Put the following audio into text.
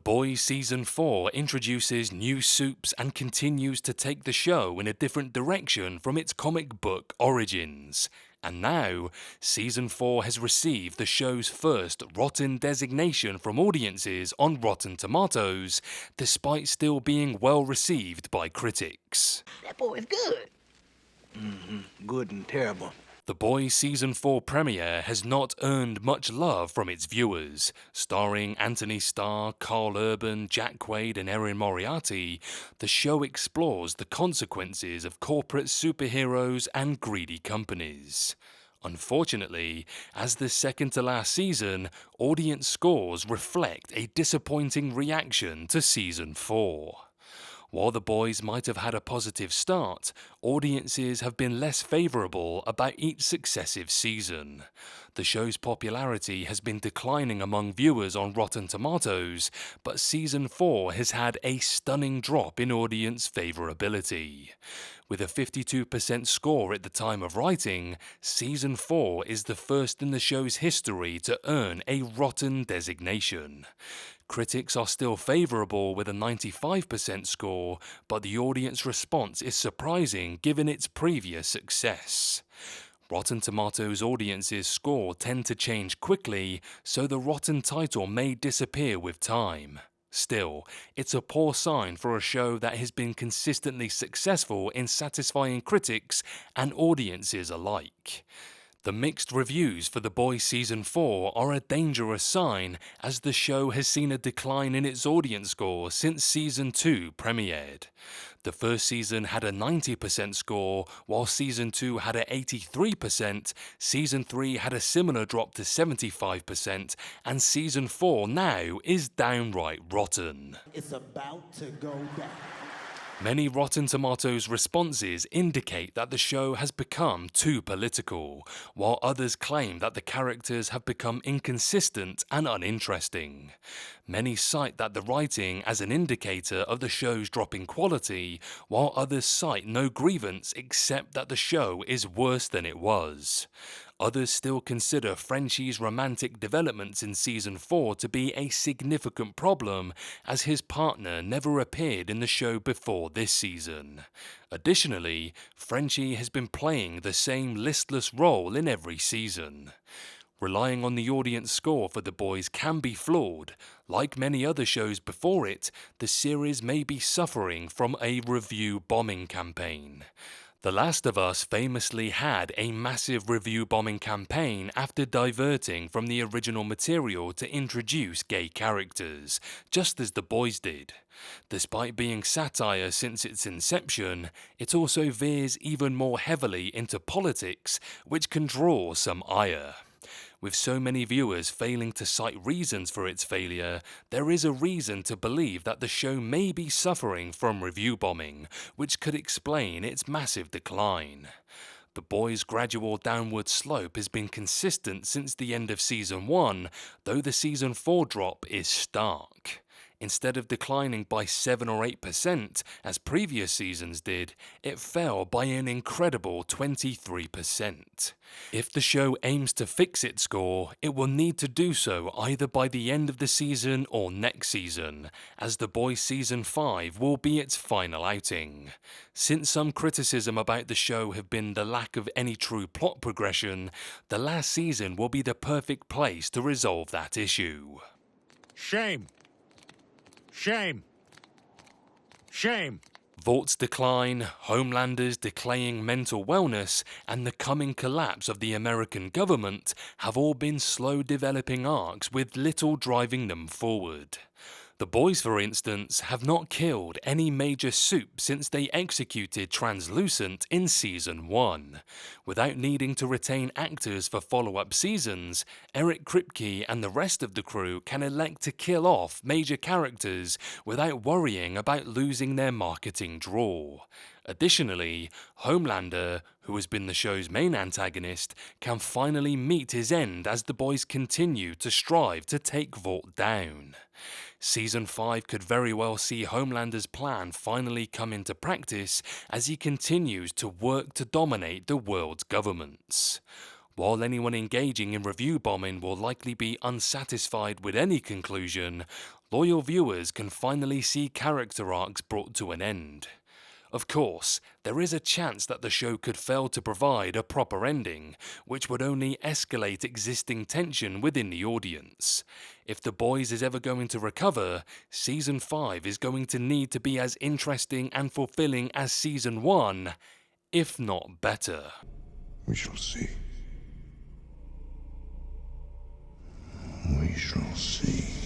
Boys Season 4 introduces new soups and continues to take the show in a different direction from its comic book origins. And now, Season 4 has received the show's first Rotten designation from audiences on Rotten Tomatoes, despite still being well received by critics. That boy is good. Good and terrible. The Boys Season 4 premiere has not earned much love from its viewers. Starring Anthony Starr, Carl Urban, Jack Quaid and Erin Moriarty, the show explores the consequences of corporate superheroes and greedy companies. Unfortunately, as the second-to-last season, audience scores reflect a disappointing reaction to Season 4. While The Boys might have had a positive start, audiences have been less favourable about each successive season. The show's popularity has been declining among viewers on Rotten Tomatoes, but Season 4 has had a stunning drop in audience favourability. With a 52% score at the time of writing, Season 4 is the first in the show's history to earn a Rotten designation. Critics are still favourable with a 95% score, but the audience response is surprising given its previous success. Rotten Tomatoes audiences' score tend to change quickly, so the Rotten title may disappear with time. Still, it's a poor sign for a show that has been consistently successful in satisfying critics and audiences alike. The mixed reviews for The Boys Season 4 are a dangerous sign, as the show has seen a decline in its audience score since Season 2 premiered. The first season had a 90% score, while Season 2 had a 83%, Season 3 had a similar drop to 75%, and Season 4 now is downright rotten. It's about to go down. Many Rotten Tomatoes responses indicate that the show has become too political, while others claim that the characters have become inconsistent and uninteresting. Many cite that the writing as an indicator of the show's dropping quality, while others cite no grievance except that the show is worse than it was. Others still consider Frenchie's romantic developments in Season 4 to be a significant problem, as his partner never appeared in the show before this season. Additionally, Frenchie has been playing the same listless role in every season. Relying on the audience score for The Boys can be flawed. Like many other shows before it, the series may be suffering from a review bombing campaign. The Last of Us famously had a massive review bombing campaign after diverting from the original material to introduce gay characters, just as The Boys did. Despite being satire since its inception, it also veers even more heavily into politics, which can draw some ire. With so many viewers failing to cite reasons for its failure, there is a reason to believe that the show may be suffering from review bombing, which could explain its massive decline. The Boys' gradual downward slope has been consistent since the end of Season 1, though the Season 4 drop is stark. Instead of declining by 7 or 8%, as previous seasons did, it fell by an incredible 23%. If the show aims to fix its score, it will need to do so either by the end of the season or next season, as The Boys Season 5 will be its final outing. Since some criticism about the show have been the lack of any true plot progression, the last season will be the perfect place to resolve that issue. Shame. Shame. Shame. Vault's decline, Homelander's decaying mental wellness, and the coming collapse of the American government have all been slow developing arcs with little driving them forward. The Boys, for instance, have not killed any major soup since they executed Translucent in Season 1. Without needing to retain actors for follow-up seasons, Eric Kripke and the rest of the crew can elect to kill off major characters without worrying about losing their marketing draw. Additionally, Homelander, who has been the show's main antagonist, can finally meet his end as the Boys continue to strive to take Vault down. Season 5 could very well see Homelander's plan finally come into practice as he continues to work to dominate the world's governments. While anyone engaging in review bombing will likely be unsatisfied with any conclusion, loyal viewers can finally see character arcs brought to an end. Of course, there is a chance that the show could fail to provide a proper ending, which would only escalate existing tension within the audience. If The Boys is ever going to recover, Season 5 is going to need to be as interesting and fulfilling as Season 1, if not better. We shall see. We shall see.